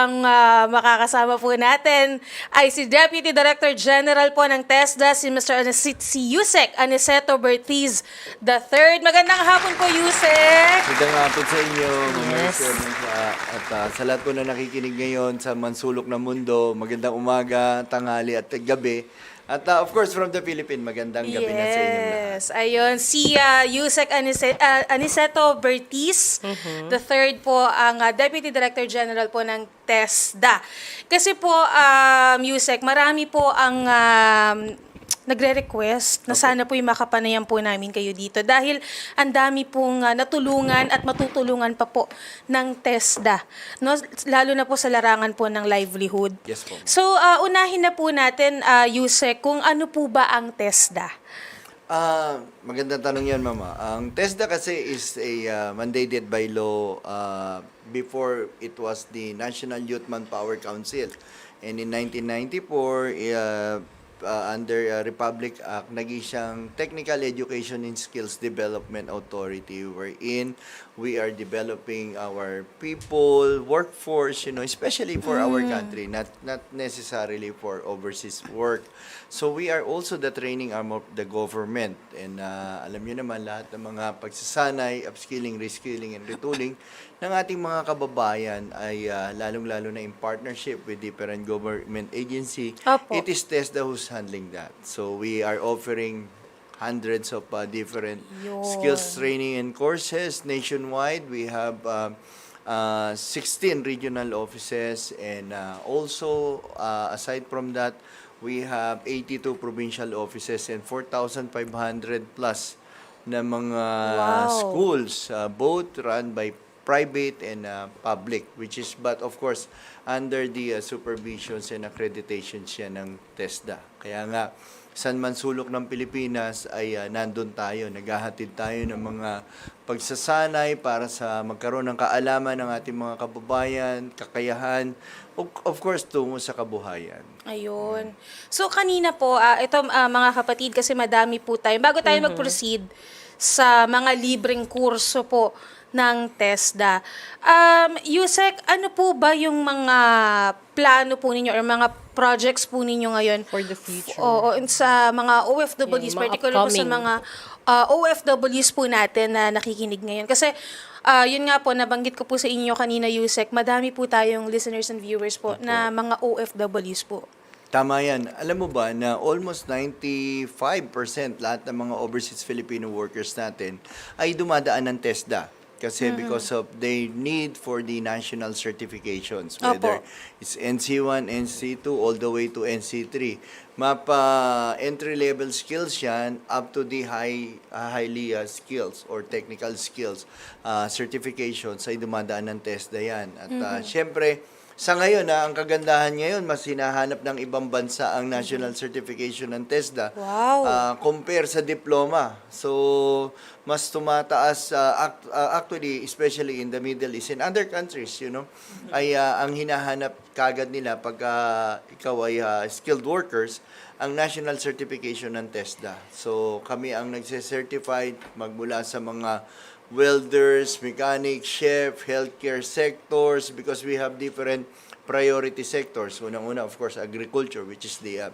ang makakasama po natin ay si Deputy Director General po ng TESDA, si Mr. Si Yusek Aniceto Bertiz III. Magandang hapon po, Yusek! Magandang hapon sa inyo, Yes. at sa lahat po na nakikinig ngayon sa mansulok ng mundo, magandang umaga, tanghali at gabi. At of course, from the Philippines, magandang gabi na sa inyong lahat. Yes. Ayun, si Yusek Aniceto Bertiz III po ang Deputy Director General po ng TESDA. Kasi po, Yusek, marami po ang nagre-request na sana po yung makapanayan po namin kayo dito dahil ang dami pong natulungan at matutulungan pa po ng TESDA, no? Lalo na po sa larangan po ng livelihood. Yes po. So, unahin na po natin, Yusek, kung ano po ba ang TESDA? Magandang tanong yan, Mama. Ang TESDA kasi is a mandated by law before it was the National Youth Manpower Council. And in 1994, under Republic Act, naging siyang Technical Education and Skills Development Authority wherein we are developing our people, workforce, especially for our country, not necessarily for overseas work. So we are also the training arm of the government. And alam niyo naman lahat ng mga pagsasanay, upskilling, reskilling, and retooling ng ating mga kababayan ay lalong-lalo na in partnership with different government agency. Opo. It is TESDA who's handling that. So we are offering hundreds of different Yun. skills training and courses nationwide. We have 16 regional offices, and also aside from that, we have 82 provincial offices and 4,500 plus na mga Wow. schools, both run by private and public, which is, but of course, under the supervisions and accreditations siya ng TESDA. Kaya nga, saan man sulok ng Pilipinas ay nandun tayo, naghahatid tayo ng mga pagsasanay para sa magkaroon ng kaalaman ng ating mga kababayan, kakayahan, of course, tungo sa kabuhayan. Ayun. So, kanina po, ito mga kapatid, kasi madami po tayo. Bago tayo mag-proceed sa mga libreng kurso po ng TESDA, Yusek, ano po ba yung mga plano po ninyo or mga projects po ninyo ngayon? For the future. Oo, sa mga OFWs, Yeah, mga particular po sa upcoming. mga OFWs po natin na nakikinig ngayon. Kasi, yun nga po, nabanggit ko po sa inyo kanina, Yusek, madami po tayong listeners and viewers po na mga OFWs po. Tama yan. Alam mo ba na almost 95% lahat ng mga overseas Filipino workers natin ay dumadaan ng TESDA. Kasi because of their need for the national certifications, whether Opo. it's NC1, NC2, all the way to NC3. Mapa entry-level skills yan up to the highly skills or technical skills certifications ay dumadaan ng TESDA yan. At syempre, sa ngayon, ang kagandahan ngayon, mas hinahanap ng ibang bansa ang national certification ng TESDA Wow. compare sa diploma. So, mas tumataas, actually, especially in the Middle East and other countries, ay ang hinahanap kagad nila pag ikaw ay skilled workers, ang national certification ng TESDA. So, kami ang nagse-certified magmula sa mga welders, mechanics, chef, healthcare sectors, because we have different priority sectors. Unang-una, of course, agriculture, which is the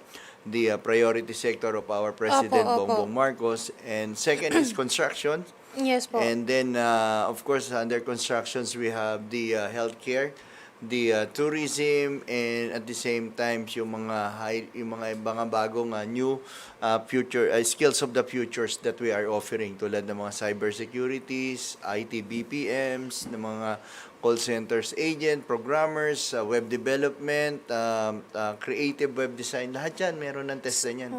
priority sector of our President Opo. Bongbong Marcos. And second is construction. Yes po. And then, of course, under constructions, we have the healthcare, the tourism, and at the same time, yung mga bagong new future skills of the futures that we are offering, tulad ng mga cybersecurities, IT BPMs, ng mga call centers agent, programmers, web development, creative web design, lahat yan, meron ng TESDA niyan.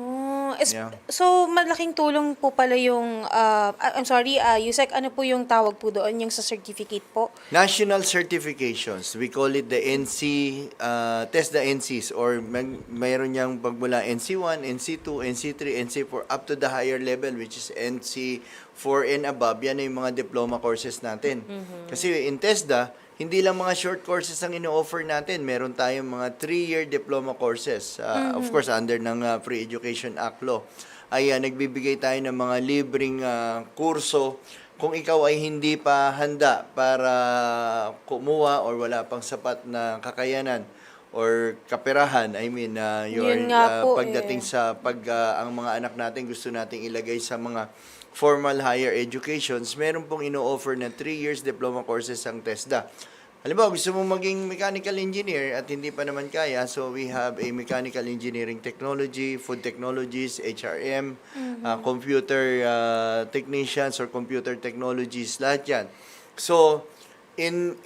Yeah. So, malaking tulong po pala yung, I'm sorry, Yusek, ano po yung tawag po doon, yung sa certificate po? National certifications. We call it the NC, TESDA NCs, or mayroon niyang pagmula NC1, NC2, NC3, NC4, up to the higher level, which is NC4 and above. Yan yung mga diploma courses natin. Kasi in TESDA, hindi lang mga short courses ang ino-offer natin. Meron tayong mga 3-year diploma courses. Of course, under ng Free Education Act Law. Ay nagbibigay tayo ng mga libreng kurso kung ikaw ay hindi pa handa para kumuha or wala pang sapat na kakayanan or kaperahan, I mean, Yun nga po pagdating eh. sa ang mga anak natin gusto nating ilagay sa mga formal higher educations, meron pong ino-offer na 3 years diploma courses ang TESDA. Halimbawa, gusto mong maging mechanical engineer at hindi pa naman kaya, so we have a mechanical engineering technology, food technologies, HRM, computer technicians or computer technologies, lahat yan. So, in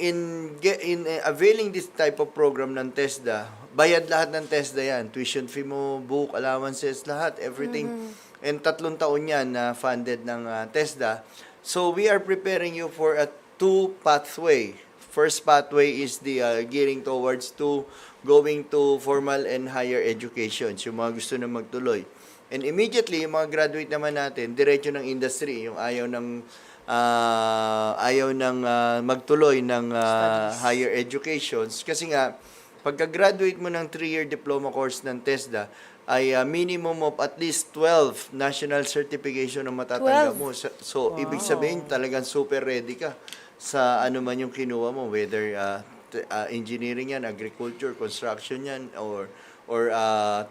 availing this type of program ng TESDA, bayad lahat ng TESDA yan. Tuition fee mo, book, allowances, lahat, everything. And 3 taon yan na funded ng TESDA. So, we are preparing you for a 2 pathway. First pathway is the gearing towards to going to formal and higher education, yung mga gusto na magtuloy. And immediately, yung mga graduate naman natin, diretso ng industry, yung ayaw ng magtuloy ng higher educations. Kasi nga, pagka-graduate mo ng 3-year diploma course ng TESDA, ay minimum of at least 12 national certification ang matatanggap 12? mo. So, ibig sabihin, talagang super ready ka sa ano man yung kinuha mo, whether engineering yan, agriculture, construction yan, or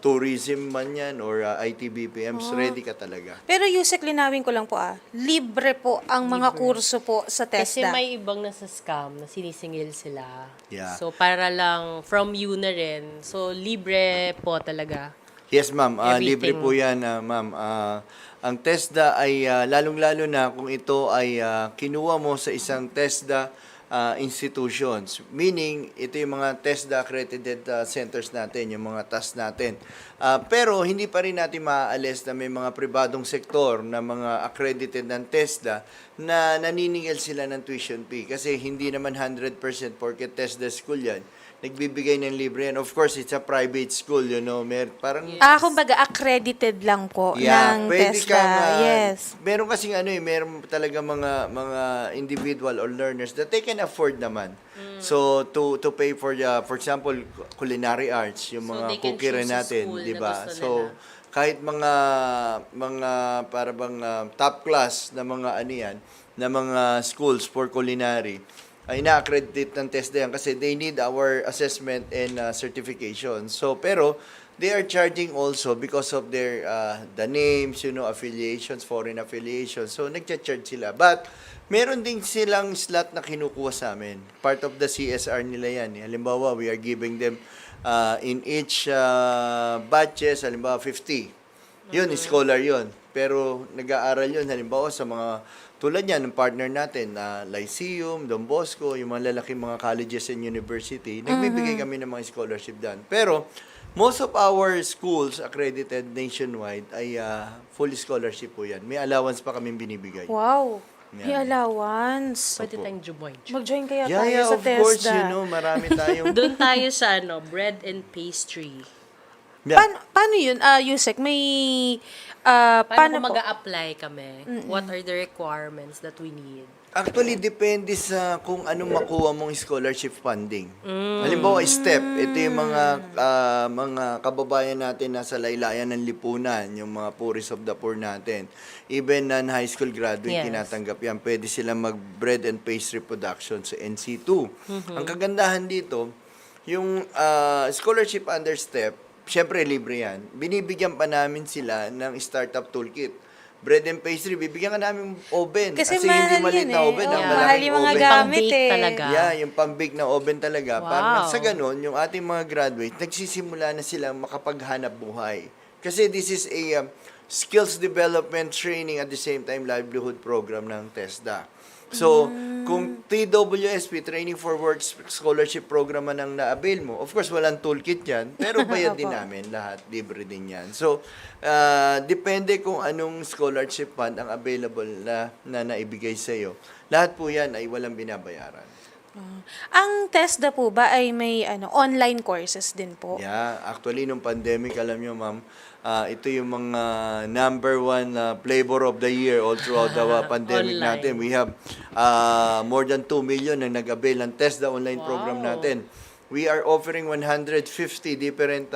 tourism man yan, or IT BPMs, ready ka talaga. Pero Yusek, linawin ko lang po libre po ang mga kurso po sa Kasi TESDA. may ibang nasa scam na sinisingil sila. Yeah. So, para lang from you na rin. So, libre po talaga. Yes, ma'am. Libre Everything. po yan, ma'am. Ang TESDA ay lalong-lalo na kung ito ay kinuha mo sa isang TESDA institutions. Meaning, ito yung mga TESDA accredited centers natin, yung mga TAS natin. Pero hindi pa rin natin maaalis na may mga pribadong sektor na mga accredited ng TESDA na naniningil sila ng tuition fee. Kasi hindi naman 100% porket TESDA school yan, nagbibigay ng libre yan. Of course, it's a private school, you know. Parang Kumbaga, accredited lang po ng pwede TESDA. kang, Yes. meron kasing meron talaga mga individual or learners that they can afford naman. So to pay for for example, culinary arts, yung So, mga they can cookery choose a natin, school 'di na ba? gusto So nila. kahit mga para bang top class na mga yan, na mga schools for culinary, ay na-accredit ng TESDA yan kasi they need our assessment and certification. So, pero they are charging also because of their the names, affiliations, foreign affiliations. So, nagcha-charge sila. But, meron din silang slot na kinukuha sa amin. Part of the CSR nila yan. Halimbawa, we are giving them in each batches, halimbawa 50. Yun, scholar yun. Pero nag-aaral yun, halimbawa sa mga tulad yan, ng partner natin na Lyceum, Don Bosco, yung mga lalaking mga colleges and university, nagbibigay kami ng mga scholarship dyan. Pero most of our schools accredited nationwide ay full scholarship po yan. May allowance pa kaming binibigay. Wow. Yan. May allowance. Pwede tayong jumoin. Mag-join kaya Yeah, tayo yeah, sa of course, TESDA. marami tayong... Doon tayo sa bread and pastry. Yeah. Paano yun, Yusek? May... Paano kung po? mag-a-apply kami? What are the requirements that we need? Actually, depende sa kung anong makuha mong scholarship funding. Halimbawa, STEP. Ito yung mga kababayan natin na sa laylayan ng lipunan, yung mga poorest of the poor natin. Even non-high school graduate, Yes. tinatanggap yan. Pwede silang mag-bread and pastry production sa NC2. Ang kagandahan dito, yung scholarship under STEP, syempre libre yan. Binibigyan pa namin sila ng startup toolkit. Bread and pastry, bibigyan ka namin oven. Kasi hindi mahal maliit yun na eh. oven, Oo, ang mahal malaking yung mga oven. gamit Pang-bake eh. talaga. Yeah, yung pang-bake na oven talaga. Para Wow. sa ganun, yung ating mga graduate, nagsisimula na silang makapaghanap buhay. Kasi this is a skills development training at the same time livelihood program ng TESDA. So, kung TWSP, Training for Work Scholarship Program man ang na-avail mo, of course, walang toolkit yan, pero bayad din namin lahat, libre din yan. So, depende kung anong scholarship fund ang available na naibigay sa iyo. Lahat po yan ay walang binabayaran. Ang TESDA po ba ay may online courses din po? Yeah, actually, nung pandemic, alam nyo, ma'am, ito yung mga number one flavor of the year all throughout the pandemic Online. natin. We have more than 2 million na nag-avail ng TESDA online program natin. We are offering 150 different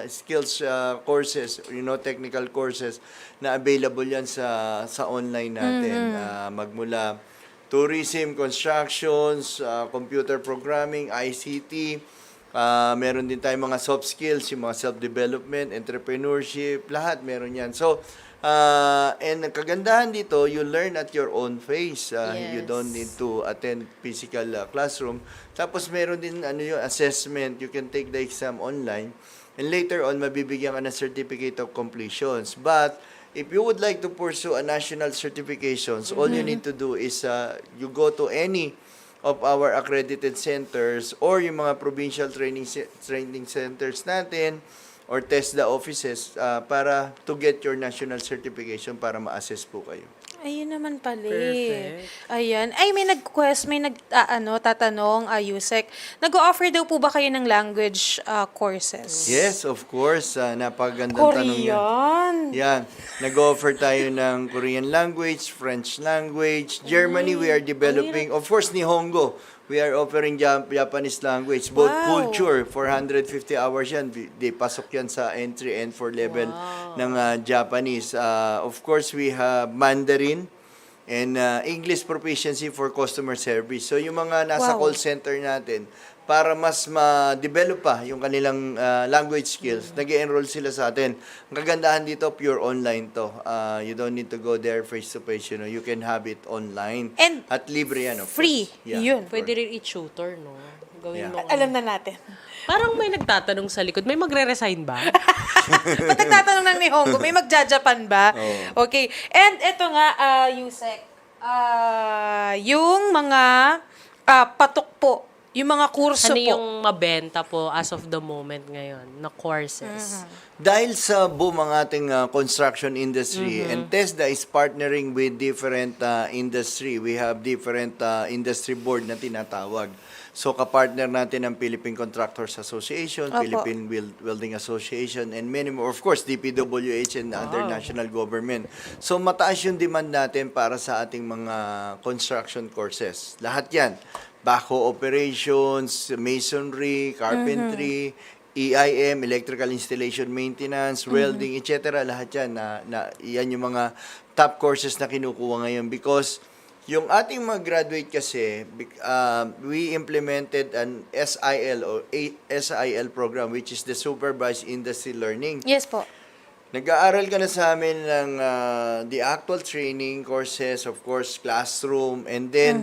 skills courses, technical courses na available yan sa online natin. Magmula tourism, constructions, computer programming, ICT, meron din tayong mga soft skills, yung mga self-development, entrepreneurship, lahat meron yan. So, and ang kagandahan dito, you learn at your own pace. You don't need to attend physical classroom. Tapos meron din yung assessment. You can take the exam online. And later on, mabibigyan ka ng certificate of completions. But if you would like to pursue a national certifications, all you need to do is you go to any of our accredited centers or yung mga provincial training centers natin or TESDA offices para to get your national certification para ma-assess po kayo. Ayun naman pala. Perfect. Ayan. Ay, may tatanong, Yusek. Nag-o-offer daw po ba kayo ng language courses? Yes, of course. Napakagandang tanong yan. Korean. Yan. Nag-offer tayo ng Korean language, French language. Germany, we are developing. Of course, Nihongo. We are offering Japanese language. Both Wow. culture, 450 hours yan. They pasok yan sa entry and for level ng Japanese. Of course, we have Mandarin and English proficiency for customer service. So, yung mga nasa Wow. call center natin, para mas ma-develop pa yung kanilang language skills, nag-enroll sila sa atin. Ang kagandahan dito, pure online to. You don't need to go there face-to-face. You can have it online. And at libre yan, of free. course. Yeah, Yun. of Pwede course. rin i-tutor, no? Gawin Yeah. mo. Alam na natin. Parang may nagtatanong sa likod. May magre-resign ba? Ba't nagtatanong ng Nihongo? May magja-Japan ba? Oo. Okay. And ito nga, Yusek, yung mga patok po, yung mga kurso Ano po. yung mabenta po as of the moment ngayon na courses? Dahil sa boom ang ating construction industry and TESDA is partnering with different industry. We have different industry board na tinatawag. So, kapartner natin ang Philippine Contractors Association, Opo. Philippine Welding Association, and many more. Of course, DPWH and other national government. So, mataas yung demand natin para sa ating mga construction courses. Lahat yan. Backhoe operations, masonry, carpentry, EIM, electrical installation maintenance, welding, etc. Lahat yan. Yan yung mga top courses na kinukuha ngayon because yung ating mga graduate kasi, we implemented an SIL or SIL program which is the Supervised Industry Learning. Yes po. Nag-aaral ka na sa amin ng the actual training courses, of course, classroom, and then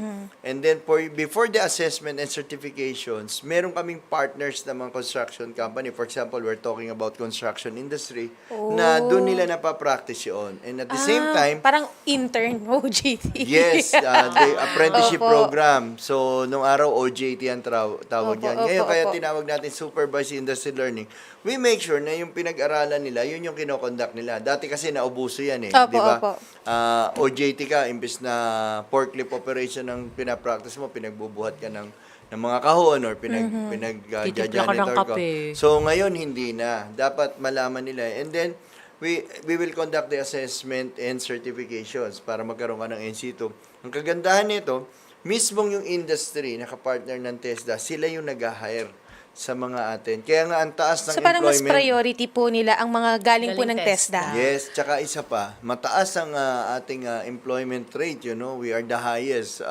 before the assessment and certifications, meron kaming partners na mga construction company. For example, we're talking about construction industry na doon nila napapractice yun. And at the same time, Parang intern, OJT. yes, the apprenticeship Opo. program. So, nung araw, OJT ang tawag Opo, yan. Ngayon, opo, kaya opo. tinawag natin Supervised Industry Learning. We make sure na yung pinag-aralan nila, yun yung kinoconduct nila. Dati kasi naubuso yan Opo, di ba? opo. OJT ka, imbes na forklift operation ang pinapractice mo, pinagbubuhat ka ng mga kahon or Titimpla ka ng pinag-janitor ka. kape. So, ngayon, hindi na. Dapat malaman nila. And then, we will conduct the assessment and certifications para magkaroon ka ng NC2. Ang kagandahan nito, mismong yung industry na kapartner ng TESDA, sila yung nag-hire sa mga atin. Kaya nga ang taas ng So parang mas employment. priority po nila ang mga galing po Galing ng TESDA. TESDA. Yes, tsaka isa pa, mataas ang ating employment rate, we are the highest,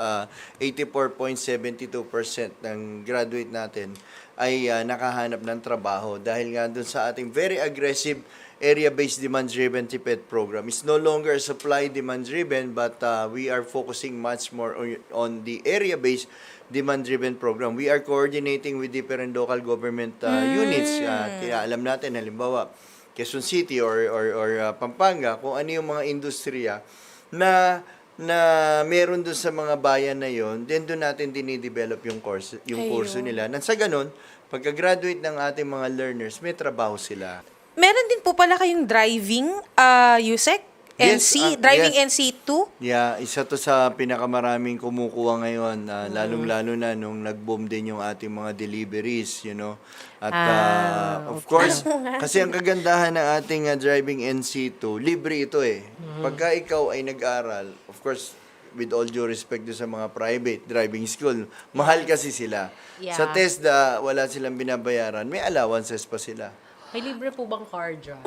84.72% ng graduate natin ay nakahanap ng trabaho dahil nga dun sa ating very aggressive area-based demand-driven TPED program. It's no longer supply-demand-driven but we are focusing much more on the area-based demand-driven program. We are coordinating with different local government units. Kaya alam natin, halimbawa, Quezon City or Pampanga, kung ano yung mga industriya na meron doon sa mga bayan na yon, then doon natin dinidevelop yung kurso nila. Nang sa ganun, pagka-graduate ng ating mga learners, may trabaho sila. Meron din po pala kayong driving, Yusek? Yes, NC? Driving yes. NC2? Yeah, isa to sa pinakamaraming kumukuha ngayon, lalong-lalo na nung nag-boom din yung ating mga deliveries, At of course, kasi ang kagandahan ng ating driving NC2, libre ito eh. Pagka ikaw ay nag-aral, of course, with all due respect do sa mga private driving school, mahal kasi sila. Yeah. Sa TESDA, wala silang binabayaran. May allowances pa sila. May libre po bang car dyan?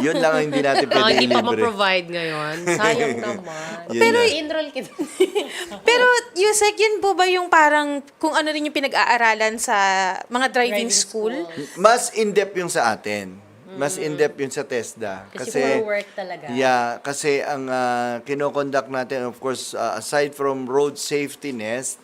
Yun lang ang hindi natin pwede Hindi pa ilibre. ma-provide ngayon. Sayang naman. Yun Pero na. enroll kita. Pero, Yusek, yun po ba yung parang kung ano rin yung pinag-aaralan sa mga driving school? Mas in-depth yung sa atin. Mas in-depth yung sa TESDA. Kasi for work talaga. Yeah, kasi ang kinoconduct natin, of course, aside from road safetyness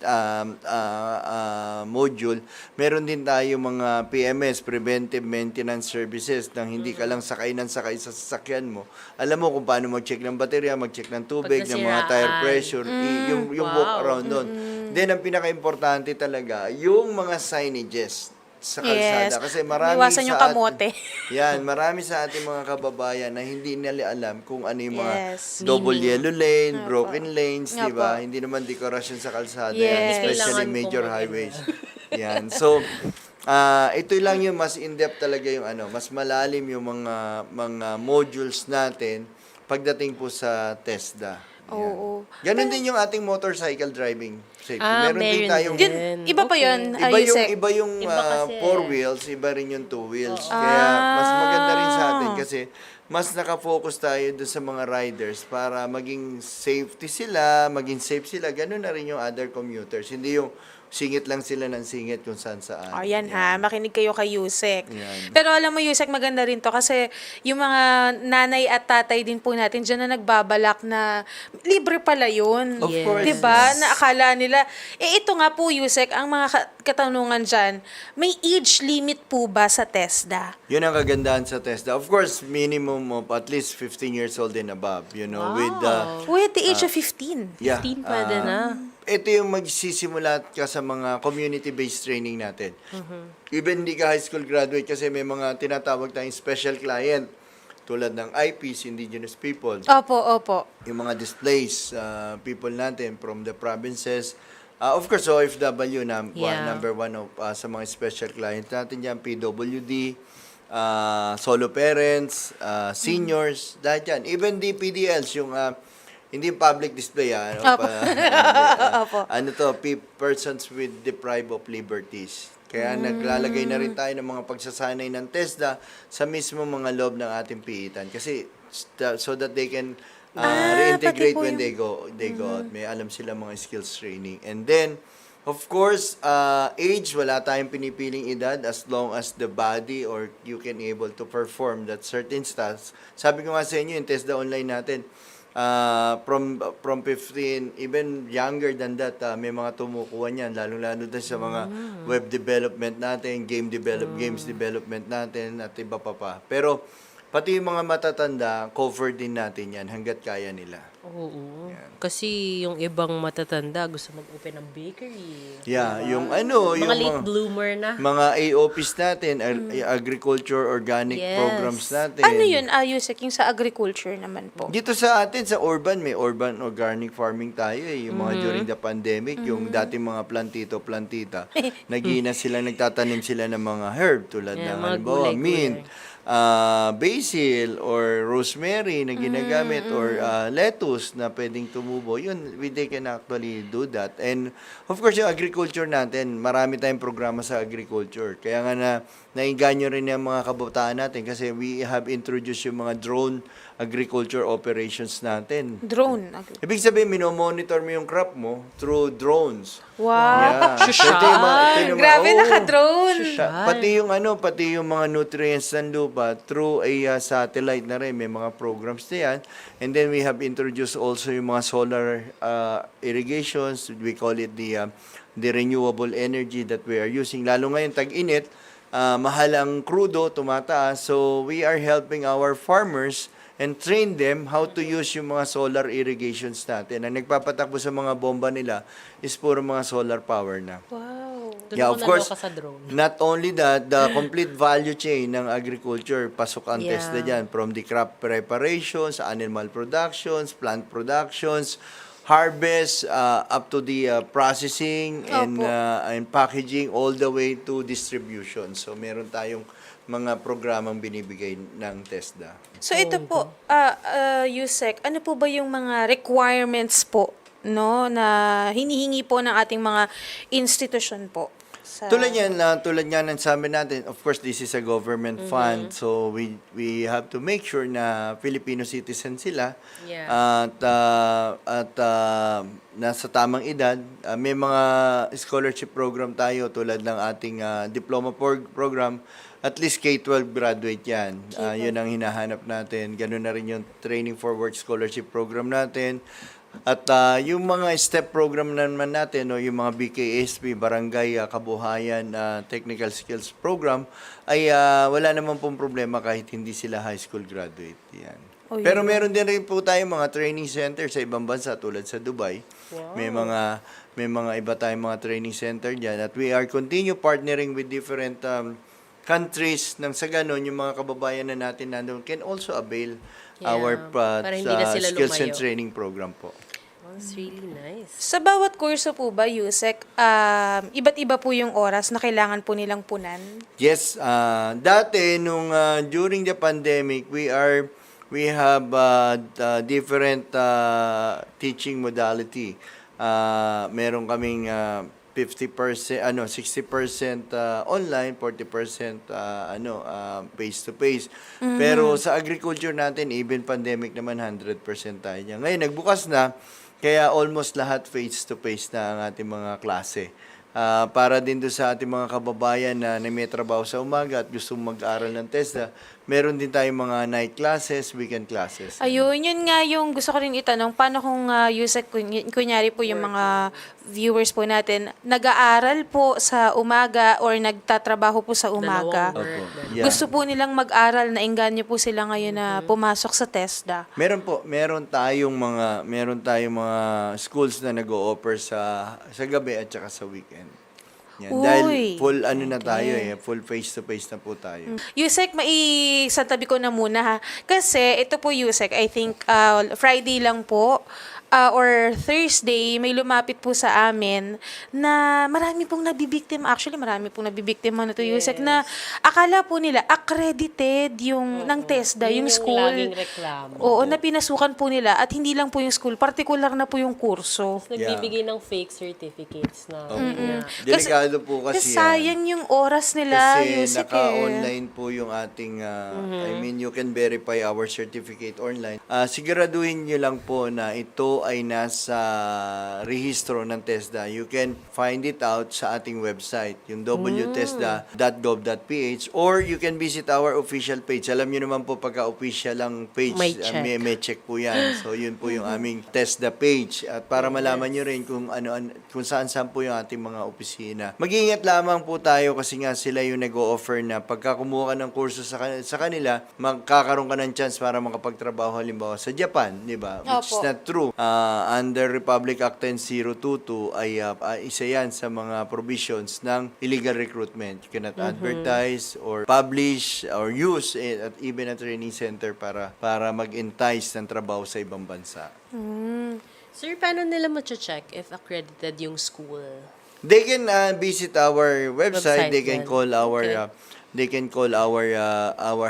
module, meron din tayo mga PMS, Preventive Maintenance Services, nang hindi ka lang sakay sa sasakyan mo. Alam mo kung paano mag-check ng baterya, mag-check ng tubig, ng mga tire nasiraan. pressure, yung wow. walk around doon. Then, ang pinaka-importante talaga, yung mga signages sa kalsada. Yes. Kasi marami Iwasan yung sa kamote. yan, marami sa ating mga kababayan na hindi nila alam kung ano yung mga Yes. double yellow lane, broken lanes, di ba? Opo. Hindi naman dekorasyon sa kalsada Yes. yan, especially Kailangan major pong highways. Yan. So, ito lang yung mas in-depth talaga yung mas malalim yung mga modules natin pagdating po sa TESDA. Yan. Oo. Ganun din yung ating motorcycle driving safety. Ah, meron din meron tayong din. Yun, iba pa yun, Yusek. iba yung Iba kasi. 4 wheels, iba rin yung 2 wheels. Kaya mas maganda rin sa atin kasi mas nakafocus tayo doon sa mga riders para maging safety sila, maging safe sila. Ganun na rin yung other commuters. Hindi yung singit lang sila ng singit kung saan-saan. O, yan ha. Makinig kayo kay Yusek. Yan. Pero alam mo, Yusek, maganda rin to kasi yung mga nanay at tatay din po natin dyan na nagbabalak na libre pala yun. Of Yes. course. Diba? Na akala nila. Ito nga po, Yusek, ang mga katanungan dyan, may age limit po ba sa TESDA? Yun ang kagandahan sa TESDA. Of course, minimum of at least 15 years old and above. You know, with Wait, the age of 15. 15 pwede na. Ito yung magsisimula ka sa mga community-based training natin. Even hindi ka high school graduate kasi may mga tinatawag tayong special client tulad ng IPs, Indigenous People, Opo. yung mga displaced people natin from the provinces. Of course, OFW Yeah. number one sa mga special clients natin dyan, PWD, solo parents, seniors, dahil dyan. Even DPDLs, yung hindi public display, Opo. persons with deprived of liberties. Kaya naglalagay na rin tayo ng mga pagsasanay ng TESDA sa mismo mga loob ng ating piitan. Kasi so that they can reintegrate pati po when they go out. May alam sila mga skills training. And then, of course, age, wala tayong pinipiling edad as long as the body or you can able to perform that certain tasks. Sabi ko nga sa inyo, yung TESDA online natin, from 15, even younger than that, may mga tumukuha niyan, lalo-lalo na sa mga web development natin, games development natin, at iba pa. Pero, pati yung mga matatanda, cover din natin yan hanggat kaya nila. Oo. Kasi yung ibang matatanda gusto mag-open ng bakery. Yeah, yung Mga late bloomer na. mga AOPs natin, agriculture organic Yes. programs natin. Ano yun, Yusek, yung sa agriculture naman po? Dito sa atin, sa urban, may urban organic farming tayo eh. Yung mga during the pandemic, yung dating mga plantita, nagtatanim sila ng mga herb tulad Yeah, ng mga halimbawa, gulay-gulay. mint, basil, or rosemary na ginagamit, or lettuce na pwedeng tumubo. Yun, they can actually do that. And of course, yung agriculture natin, marami tayong programa sa agriculture. Kaya nga nainganyo rin yung mga kabataan natin kasi we have introduced yung mga drone agriculture operations natin. Drone. Ibig sabihin, minomonitor mo yung crop mo through drones. Wow. Yeah. So, ito yung Grabe, oo. naka-drone. Pati yung mga nutrients ng lupa through a satellite na rin. May mga programs na yan. And then we have introduced also yung mga solar irrigations. We call it the renewable energy that we are using. Lalo ngayon, tag-init, mahal ang krudo, tumataas. So we are helping our farmers and train them how to use yung mga solar irrigations natin. Ang nagpapatakbo sa mga bomba nila is puro mga solar power na. Wow. Doon Yeah, ako of course. naloka sa drone. Not only that, the complete value chain ng agriculture, pasok ang Yeah. TESDA dyan. From the crop preparations, animal productions, plant productions, harvest, up to the processing and packaging, all the way to distribution. So, meron tayong mga programang binibigay ng TESDA. So ito po, Yusek, ano po ba yung mga requirements po no, na hinihingi po ng ating mga institusyon po. Tulad nga ng sabi natin, of course, this is a government fund, so we have to make sure na Filipino citizen sila Yeah. at nasa tamang edad. May mga scholarship program tayo tulad ng ating diploma program. At least K-12 graduate yan. Yun ang hinahanap natin. Ganun na rin yung Training for Work Scholarship program natin. At yung mga STEP program naman natin, o yung mga BKSP, Barangay Kabuhayan Technical Skills Program, ay wala naman pong problema kahit hindi sila high school graduate. Yan. Oh, Pero meron din rin po tayo mga training center sa ibang bansa tulad sa Dubai. Wow. May mga iba tayong mga training center diyan, at we are continue partnering with different countries nang sa ganon yung mga kababayan na natin nandun can also avail Yeah, our para hindi na sila skills and lumayo. training program po. Oh, that's really nice. Sa bawat kurso po ba, Yusek, iba't iba po yung oras na kailangan po nilang punan? Yes, dati nung during the pandemic, we have different teaching modality. Meron kaming 50%, 60% online, 40% face to face. Pero sa agriculture natin, even pandemic naman 100% tayo niya. Ngayon nagbukas na, kaya almost lahat face to face na ang ating mga klase. Para din doon sa ating mga kababayan na may trabaho sa umaga at gusto mag-aral ng TESDA, meron din tayong mga night classes, weekend classes. Ayun, yun nga yung gusto ko rin itanong. Paano kung, Yusek, kunyari po yung mga viewers po natin, nag-aaral po sa umaga or nagtatrabaho po sa umaga. Dalawang Opo. work. Yeah. Gusto po nilang mag-aral, na engganyo po sila ngayon na pumasok sa TESDA. Meron tayong mga schools na nag-o-offer sa gabi at saka sa weekend. Yan. Uy, Dahil full na tayo full face to face na po tayo. Yusek, maisantabi ko na muna ha. Kasi ito po, Yusek, I think Friday lang po or Thursday, may lumapit po sa amin na marami pong nabibiktima. Actually, marami pong nabibiktima na to, Yusek, na akala po nila accredited yung ng TESDA, yung school. Laging reklamo. Oo, na pinasukan po nila. At hindi lang po yung school, particular na po yung kurso. Nagbibigay ng fake certificates na. Delikado po kasi Kasi sayang yung oras nila, Kasi Yusek, naka-online po yung ating, I mean, you can verify our certificate online. Siguraduhin nyo lang po na ito ay nasa rehistro ng TESDA. You can find it out sa ating website, yung www.tesda.gov.ph, or you can visit our official page. Alam nyo naman po, pagka official ang page, May check. may check po yan. So, yun po yung aming TESDA page. At para malaman nyo rin kung saan-saan po yung ating mga opisina. Mag-iingat lamang po tayo kasi nga sila yung nag-o-offer na pagka kumuha ka ng kurso sa kanila, magkakaroon ka ng chance para makapagtrabaho halimbawa sa Japan, di ba? Which is Opo. not true. Under Republic Act 10022 ay isa yan sa mga provisions ng illegal recruitment. You cannot advertise or publish or use at even a training center para mag-entice ng trabaho sa ibang bansa. Sir, paano nila check if accredited yung school? They can visit our website. Website They can yan. call our Okay. they can call our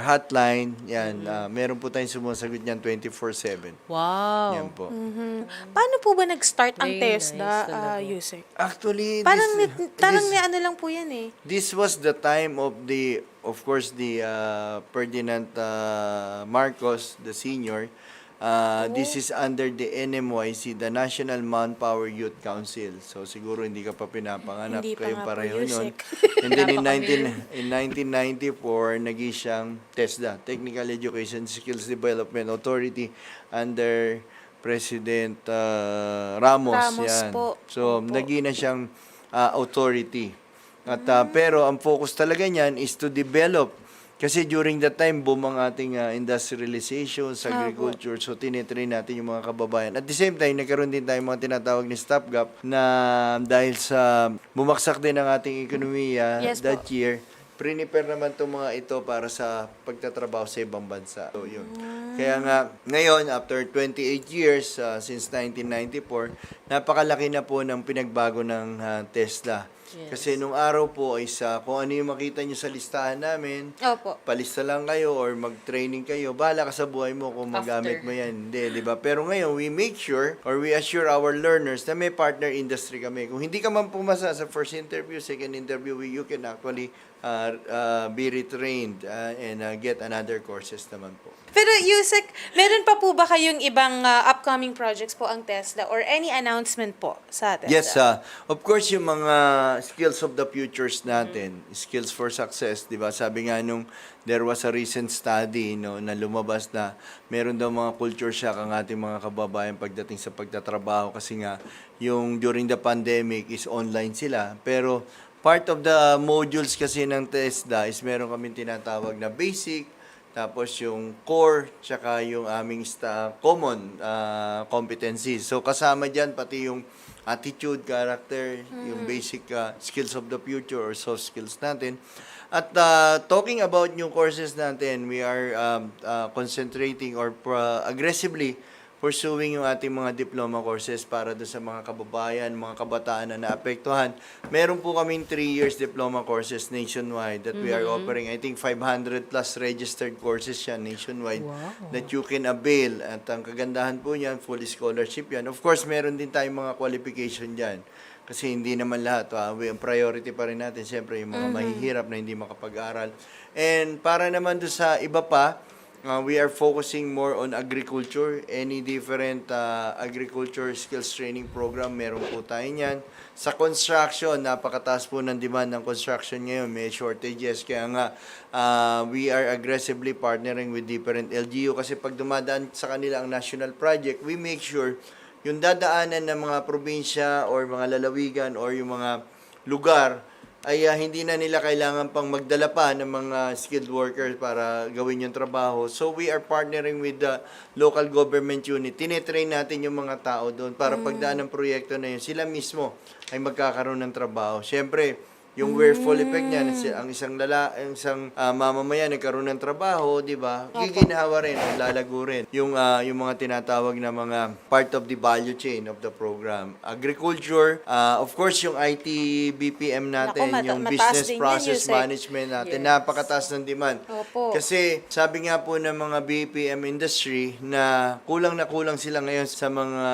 hotline. Yan, meron po tayong sumasagot niyan 24/7. Wow. Yan po. Paano po ba nag-start ang Very TESDA, nice talaga. Yusek? Actually, Parang may ano lang po yan eh. this was the time of of course, the Ferdinand Marcos, the senior. This is under the NMYC, the National Manpower Youth Council. So siguro hindi ka pa pinapanganak, Hindi pa kayong nga po, pareho nun. Yusek. And then in 1994, naging siyang TESDA, Technical Education Skills Development Authority, under President Ramos. Ramos Yan. po. So Opo. naging na siyang authority. At pero ang focus talaga niyan is to develop. Kasi during that time, boom ang ating industrialization sa agriculture. So, tinitrain natin yung mga kababayan. At the same time, nagkaroon din tayo mga tinatawag ni stopgap na dahil sa bumaksak din ang ating ekonomiya Yes that po. year, prepare naman itong mga ito para sa pagtatrabaho sa ibang bansa. So, yun. Kaya nga, ngayon, after 28 years, since 1994, napakalaki na po ng pinagbago ng TESDA. Kasi nung araw po ay kung ano yung makita nyo sa listahan namin, Opo. palista lang kayo or mag-training kayo, bahala ka sa buhay mo kung magamit mo yan. Hindi, di ba? Pero ngayon, we make sure or we assure our learners na may partner industry kami. Kung hindi ka man pumasa sa first interview, second interview, you can actually be retrained and get another courses naman po. Pero Yusek, meron pa po ba kayong ibang upcoming projects po ang TESDA or any announcement po sa TESDA? Yes, of course, yung mga skills of the futures natin, skills for success, di ba? Sabi nga nung there was a recent study no, na lumabas na meron daw mga culture shock ang ating mga kababayan pagdating sa pagtatrabaho kasi nga yung during the pandemic is online sila. Pero part of the modules kasi ng TESDA is meron kaming tinatawag na basic, tapos yung core, tsaka yung aming common competencies. So kasama dyan pati yung attitude, character, yung basic skills of the future or soft skills natin. At talking about yung courses natin, we are concentrating or aggressively pursuing yung ating mga diploma courses para doon sa mga kababayan, mga kabataan na naapektuhan. Meron po kaming 3 years diploma courses nationwide that we are offering. I think 500 plus registered courses yan nationwide that you can avail. At ang kagandahan po niyan, full scholarship yan. Of course, meron din tayong mga qualification dyan. Kasi hindi naman lahat. Ang priority pa rin natin, siyempre, yung mga mahihirap na hindi makapag-aral. And para naman doon sa iba pa, we are focusing more on agriculture. Any different agriculture skills training program, meron po tayo niyan. Sa construction, napakataas po ng demand ng construction ngayon. May shortages. Kaya nga, we are aggressively partnering with different LGU. Kasi pag dumadaan sa kanila ang national project, we make sure yung dadaanan ng mga probinsya or mga lalawigan or yung mga lugar ay hindi na nila kailangan pang magdala pa ng mga skilled workers para gawin yung trabaho. So we are partnering with the local government unit. Tinetrain natin yung mga tao doon para pagdaan ng proyekto na yun, sila mismo ay magkakaroon ng trabaho. Siyempre, yung wearful effect niya, ang isang mamamayan nagkaroon ng trabaho, di ba? Giginawa rin, lalago rin. Yung mga tinatawag na mga part of the value chain of the program. Agriculture, of course, yung IT BPM natin, Naku, yung mataas business din yan, process Yusek. management natin, napakataas ng demand. Opo. Kasi sabi nga po ng mga BPM industry na kulang sila ngayon sa mga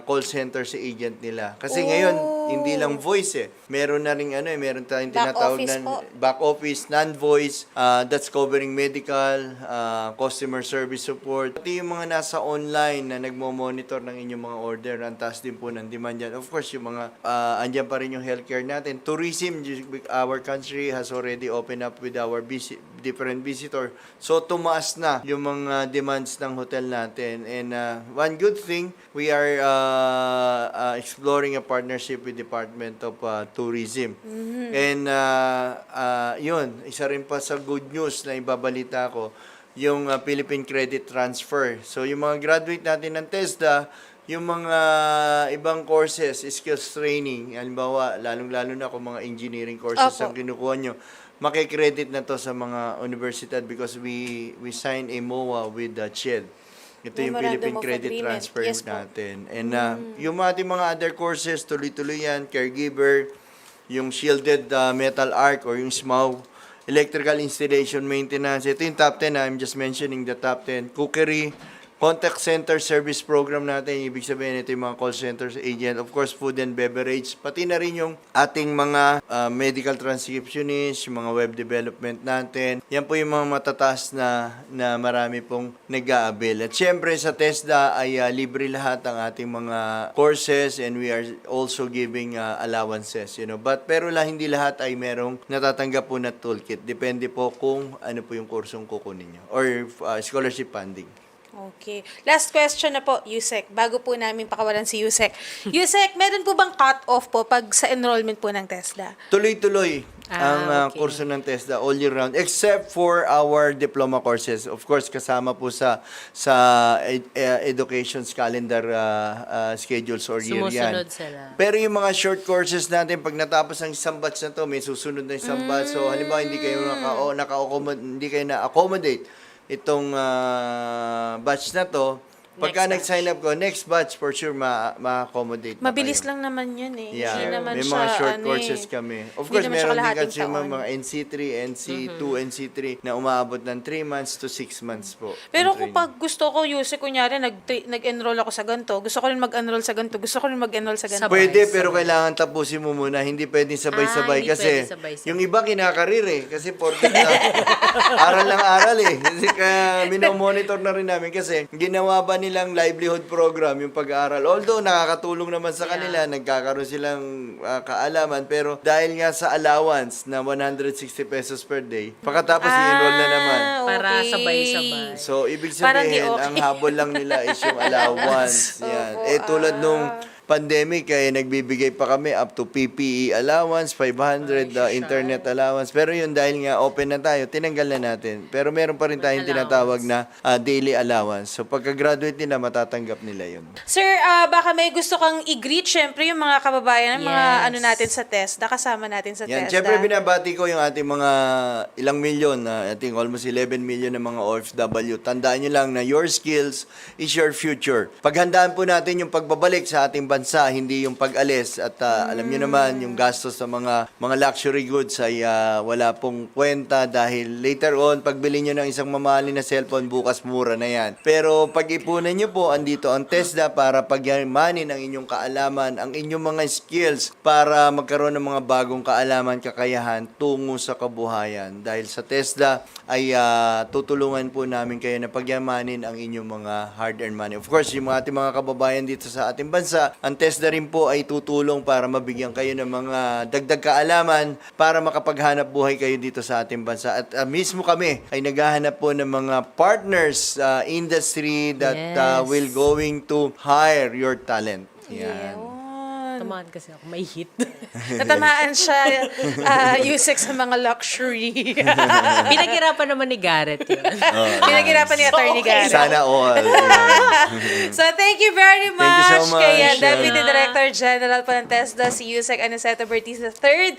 call center sa agent nila. Kasi ngayon, hindi lang voice meron na ring meron tayong Back tinatawag office na po. back office, non-voice, that's covering medical, customer service support. Pati yung mga nasa online na nagmo-monitor ng inyong mga order, ang taas din po ng demand yan. Of course, yung mga, andyan pa rin yung healthcare natin. Tourism, our country has already opened up with our different visitor. So, tumaas na yung mga demands ng hotel natin. And one good thing, we are exploring a partnership with Department of Tourism. And yun, isa rin pa sa good news na ibabalita ko, yung Philippine Credit Transfer. So, yung mga graduate natin ng TESDA, yung mga ibang courses, skills training, halimbawa, lalong-lalo na kung mga engineering courses ang kinukuha nyo, makikredit na to sa mga universidad because we sign a MOA with the CHED. Ito yung Memorandum Philippine of Credit Agreement. Transfer Yes po. natin. And yung ating mga other courses, tuloy-tuloy yan, caregiver, yung shielded metal arc or yung SMAW, electrical installation maintenance. Ito yung top 10. I'm just mentioning the top 10. Cookery, contact center service program natin. Ibig sabihin, ito yung mga call centers agent. Of course, food and beverage. Pati na rin yung ating mga medical transcriptionist, yung mga web development natin. Yan po yung mga matataas na marami pong nag-aabil. At syempre, sa TESDA ay libre lahat ang ating mga courses and we are also giving allowances. Pero hindi lahat ay merong natatanggap po na toolkit. Depende po kung ano po yung kursong kukunin nyo or scholarship funding. Okay. Last question na po, Yusek. Bago po namin pakawalan si Yusek. Yusek, meron po bang cut-off po pag sa enrollment po ng TESDA? Tuloy-tuloy ang okay. kurso ng TESDA all year round except for our diploma courses. Of course, kasama po sa education's calendar schedules or year yan. Sumusunod sila. Pero yung mga short courses natin, pag natapos ang isang batch na to, may susunod na isang batch. So, halimbawa, hindi kayo na-accommodate itong batch na to, Pagka Next nag-sign up ko, next batch for sure ma-accommodate na Mabilis kayo. lang naman yun eh. Yeah, Hindi naman may siya, mga short ano courses eh. kami. Of Hindi course, naman siya meron din kalahating kasi yung taon. mga NC3, NC2, NC3 na umaabot ng 3 months to 6 months po. Pero ang kung training. pag gusto ko, Yuse, kunyari, nag-enroll ako sa ganito, gusto ko rin mag-enroll sa ganito, gusto ko rin mag-enroll sa ganito. Sabay. Pwede, pero kailangan tapusin mo muna. Hindi pwedeng sabay-sabay hindi kasi pwede sabay-sabay. yung iba kinakarir eh. Kasi porket na aral lang aral eh. Kasi kaya minomonitor na rin namin kasi ginawa ba nilang livelihood program yung pag-aaral. Although nakakatulong naman sa kanila, nagkakaroon silang kaalaman. Pero dahil nga sa allowance na 160 pesos per day, pagkatapos i-enroll na naman. Para sabay-sabay. So, ibig Parang di sabihin, okay. ang habol lang nila is yung allowance. Yan. Tulad nung pandemic, nagbibigay pa kami up to PPE allowance, 500 internet allowance. Pero yun, dahil nga open na tayo, tinanggal na natin. Pero meron pa rin tayong tinatawag na daily allowance. So, pagka-graduate nila, matatanggap nila yun. Sir, baka may gusto kang i-greet, syempre, yung mga kababayan, mga Yes. ano natin sa TESDA, kasama natin sa Yan, TESDA. syempre binabati ko yung ating mga ilang milyon, I think almost 11 million na mga OFW. Tandaan nyo lang na your skills is your future. Paghandaan po natin yung pagbabalik sa ating bansa, hindi yung pag-alis. At alam nyo naman, yung gastos sa mga luxury goods ay wala pong kwenta dahil later on, pagbili nyo ng isang mamahalin na cellphone, bukas mura na yan. Pero pag-ipunan nyo po, andito ang TESDA para pagyamanin ang inyong kaalaman, ang inyong mga skills para magkaroon ng mga bagong kaalaman, kakayahan tungo sa kabuhayan. Dahil sa TESDA ay tutulungan po namin kayo na pagyamanin ang inyong mga hard-earned money. Of course, yung ating mga kababayan dito sa ating bansa, ang TESDA rin po ay tutulong para mabigyan kayo ng mga dagdag kaalaman para makapaghanap buhay kayo dito sa ating bansa. At mismo kami ay naghahanap po ng mga partners industry that Yes. will going to hire your talent. Yan. Yun. Tamaan kasi ako, may hit. Natamaan siya, Yusek, sa mga luxury. Pinaghirapan naman ni Garrett yun. Pinaghirapan ni Attorney Garrett. Sana all. So, thank you very much. Thank you so much. Kay Yeah. Deputy Director General po ng TESDA, si Yusek Aniceto Bertiz III.